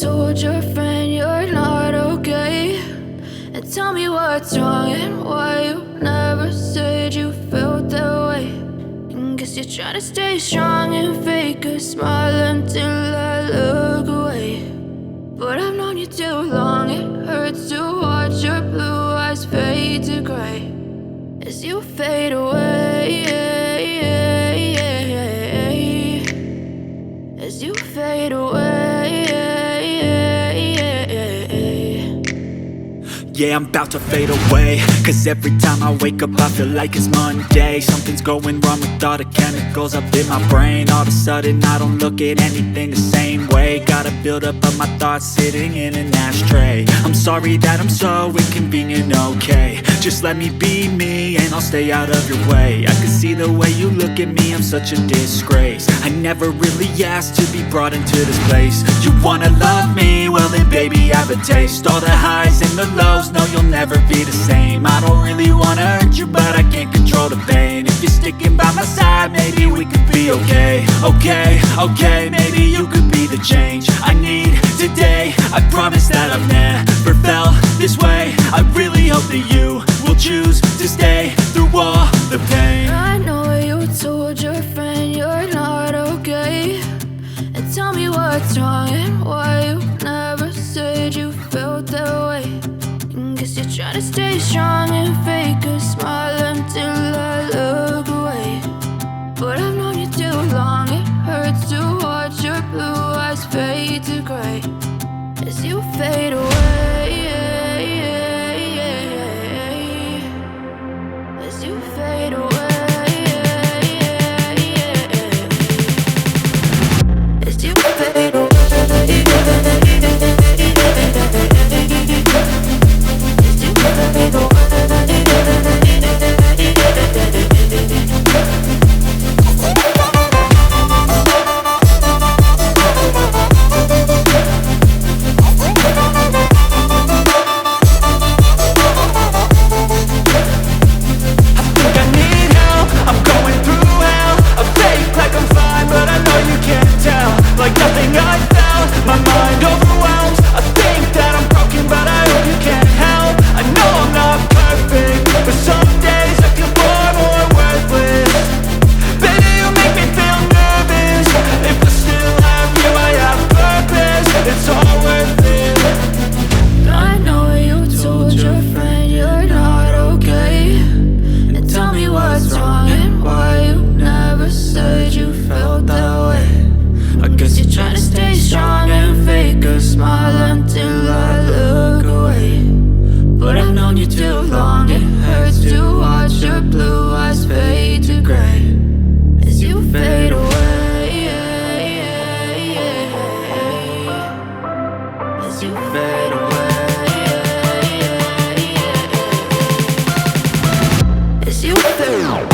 told your friend you're not okay, and tell me what's wrong and why you never said you felt that way. And guess you're trying to stay strong and fake a smile until I look away. But I've known you too long, it hurts to watch your blue eyes fade to gray as you fade away, as you fade away. Yeah, I'm about to fade away, cause every time I wake up I feel like it's Monday. Something's going wrong with all the chemicals up in my brain. All of a sudden I don't look at anything the same way. Gotta build up of my thoughts sitting in an ashtray. I'm sorry that I'm so inconvenient, okay. Just let me be me and I'll stay out of your way. I can see the way you look at me, I'm such a disgrace. I never really asked to be brought into this place. You wanna love me? Well then baby I have a taste. All the highs and the lows, no you'll never be the same. I don't really wanna hurt you but I can't control the pain. If you're sticking by my side maybe we could be okay. Okay, maybe you could be the change I need today. I promise that I've never felt this way. I really hope that you will choose to stay through all the pain. I know you told your friend you're not okay, and tell me what's wrong and why you never said you felt that way. And guess you're trying to stay strong and fake a smile until I look away. But I've known you too long, it hurts to watch your blue eyes fade to gray as you fade away, as you fade away, as you fade away. Like nothing I felt, my mind overwhelmed. I think that I'm broken, but I hope you can't help. I know I'm not perfect, but some days I feel far more worthless. Baby, you make me feel nervous. If I still have you, I have purpose. It's all worth it. I know you told your friend you're not okay, and tell me what's wrong and why you never said you felt that way. I guess you're trying to stay strong and fake a smile until I look away. But I've known you too long, it hurts to watch your blue eyes fade to gray as you fade away, as you fade away, as you fade away.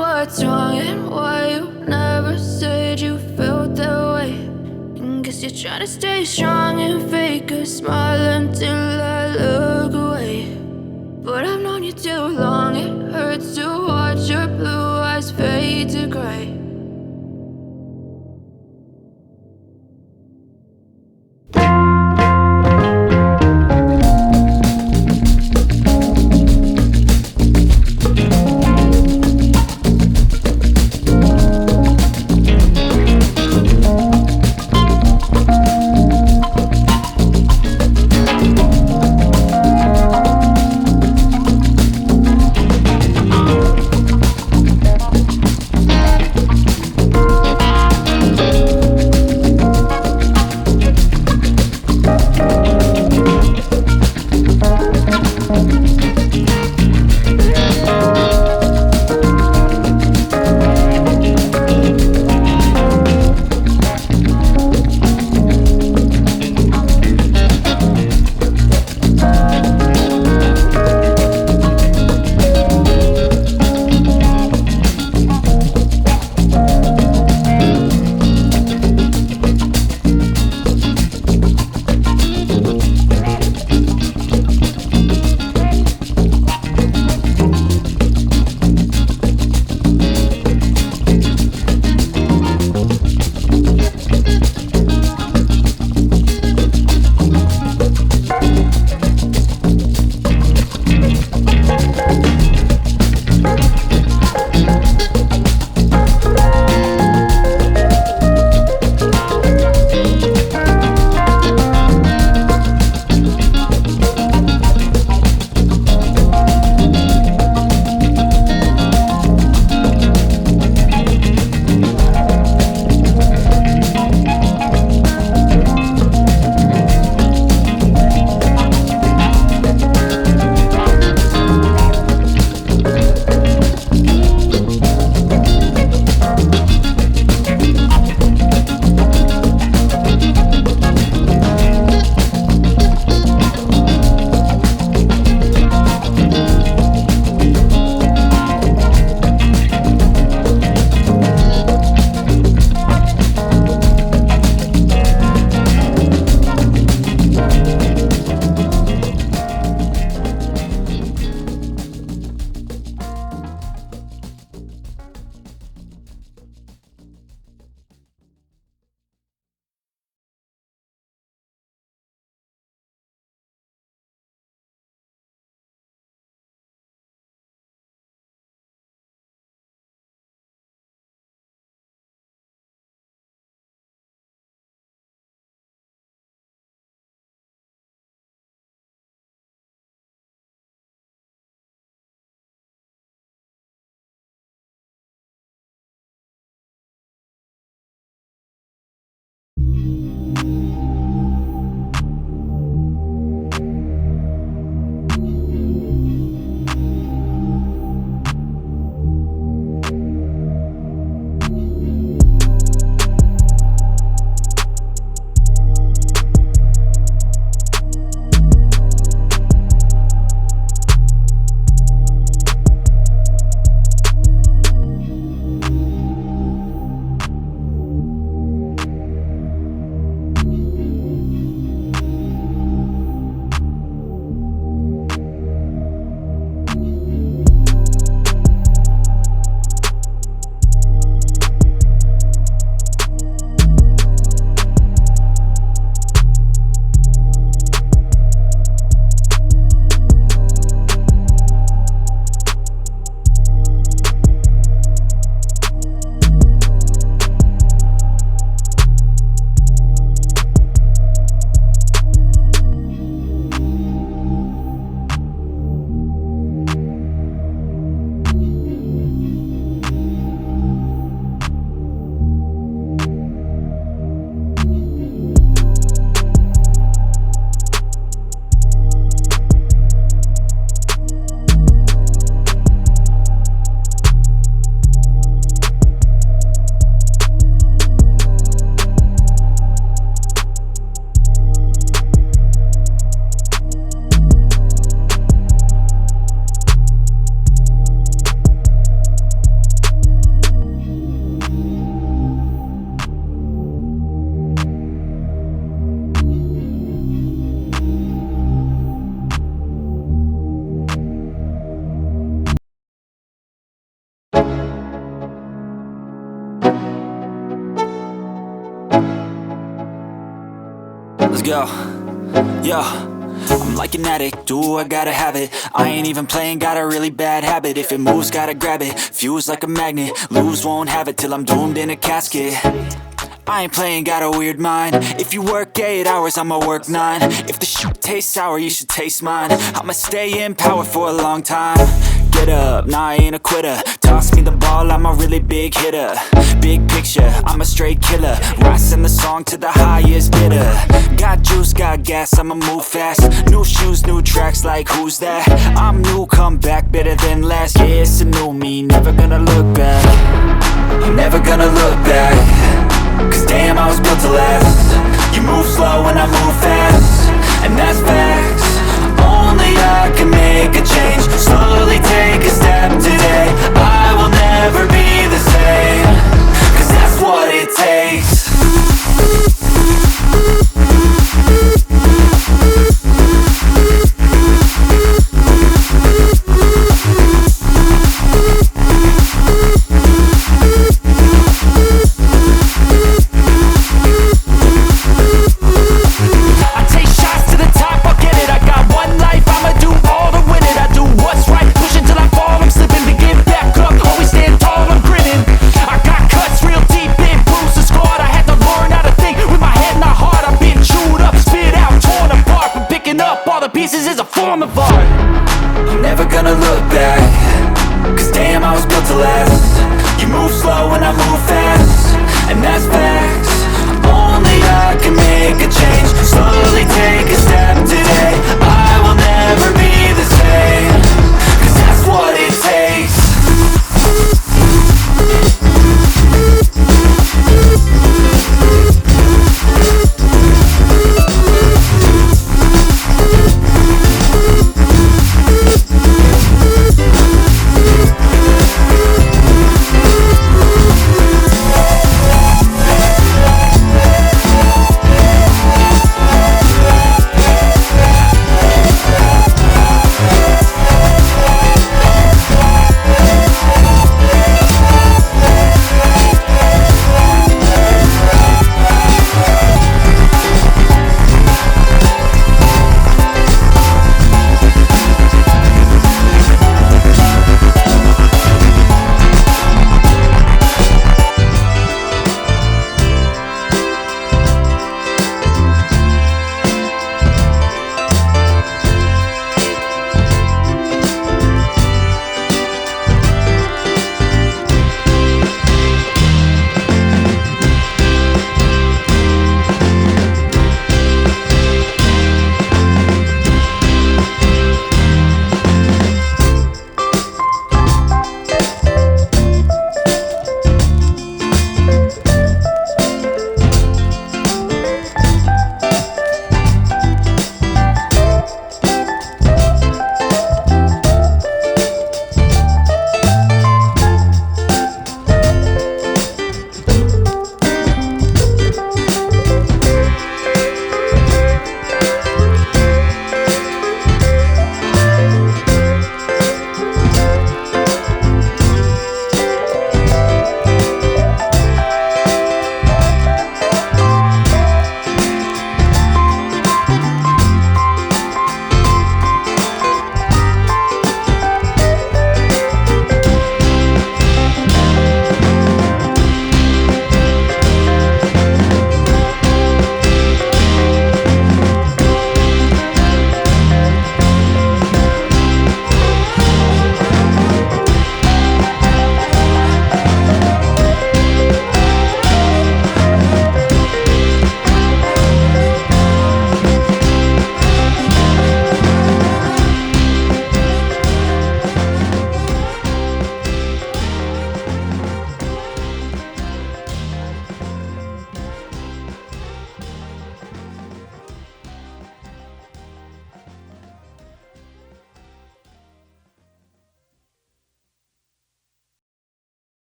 What's wrong and why you never said you felt that way. And guess you're trying to stay strong and fake a smile until I look away. But I've known you too long, it hurts to watch your blue eyes fade to gray. Let's go. Yo, I'm like an addict, do I gotta have it. I ain't even playing, got a really bad habit. If it moves, gotta grab it, fuse like a magnet. Lose, won't have it till I'm doomed in a casket. I ain't playing, got a weird mind. If you work 8 hours, I'ma work 9. If the shit tastes sour, you should taste mine. I'ma stay in power for a long time. Get up, nah I ain't a quitter. Toss me the ball, I'm a really big hitter. Big picture, I'm a straight killer. Rising the song to the highest bidder. Got juice, got gas, I'ma move fast. New shoes, new tracks, like who's that? I'm new, come back, better than last. Yeah, it's a new me, never gonna look back. I'm never gonna look back. Cause damn, I was built to last. You move slow and I move fast, and that's facts. Only I can make a change. Slowly take a step today. I will never be the same. Cause that's what it takes. I'm never gonna look back. Cause damn, I was built to last. You move slow and I move fast, and that's facts. Only I can make a change.